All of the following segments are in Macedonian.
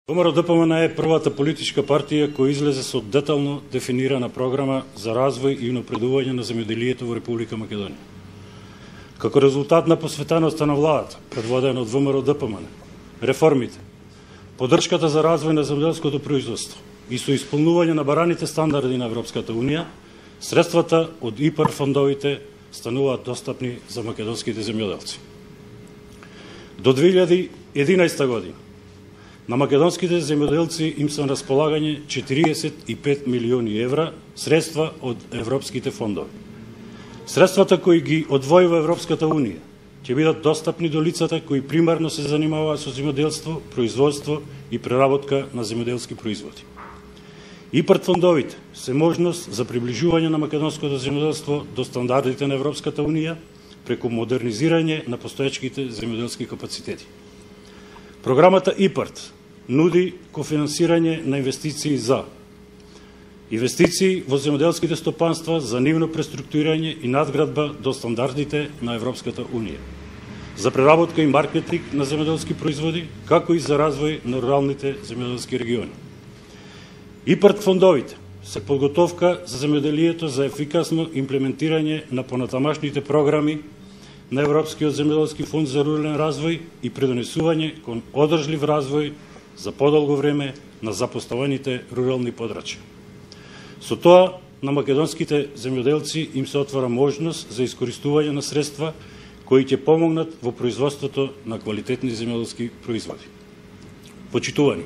ВМРО-ДПМН е првата политичка партија која излезе со детално дефинирана програма за развој и унапредување на земјоделието во Република Македонија. Како резултат на посветеноста на владата, предводена од ВМРО-ДПМН, реформите, поддршката за развој на земјоделското производство и со исполнување на бараните стандарди на Европската Унија, средствата од ИПАР фондовите стануваат достапни за македонските земјоделци. До 2011 година на македонските земјоделци им се на располагање 45 милиони евра средства од европските фондови. Средствата кои ги одвојува Европската Унија ќе бидат достапни до лицата кои примарно се занимаваат со земјоделство, производство и преработка на земјоделски производи. ИПАР фондовите се можност за приближување на македонското земјоделство до стандардите на Европската Унија преку модернизирање на постоечките земјоделски капацитети. Програмата ИПАРТ нуди кофинансирање на инвестиции во земјоделските стопанства за нивно преструктурирање и надградба до стандардите на Европската Унија, за преработка и маркетинг на земјоделски производи, како и за развој на руралните земјоделски региони. ИПАРТ фондовите се подготовка за земјоделието за ефикасно имплементирање на понатамашните програми на Европскиот земјоделски фонд за рурален развој и придонесување кон одржлив развој за подолго време на запоставените рурални подрачја. Со тоа, на македонските земјоделци им се отвора можност за искористување на средства кои ќе помогнат во производството на квалитетни земјоделски производи. Почитувани,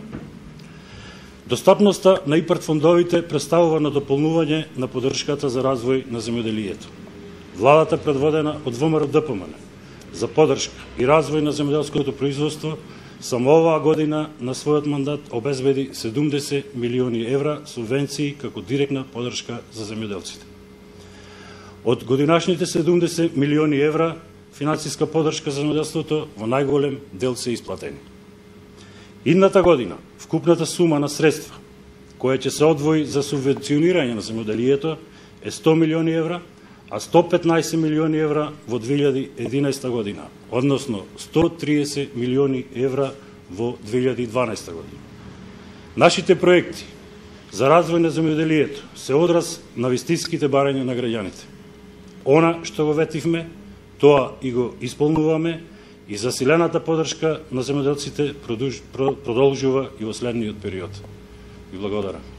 достапноста на ИПАРТ фондовите представува на дополнување на поддршката за развој на земјоделието. Владата, предводена од ВМРО-ДПМН за поддршка и развој на земјоделското производство, само оваа година на својот мандат обезбеди 70 милиони евра субвенции како директна поддршка за земјоделците. Од годинашните 70 милиони евра финансиска поддршка за земјоделството во најголем дел се исплатени. Идната година вкупната сума на средства која ќе се одвои за субвенционирање на земјоделието е 100 милиони евра, а 115 милиони евра во 2011 година, односно 130 милиони евра во 2012 година. Нашите проекти за развој на земјоделието се одраз на вистинските барања на граѓаните. Она што го ветивме, тоа и го исполнуваме, и засилената поддршка на земјоделците продолжува и во следниот период. Ви благодарам.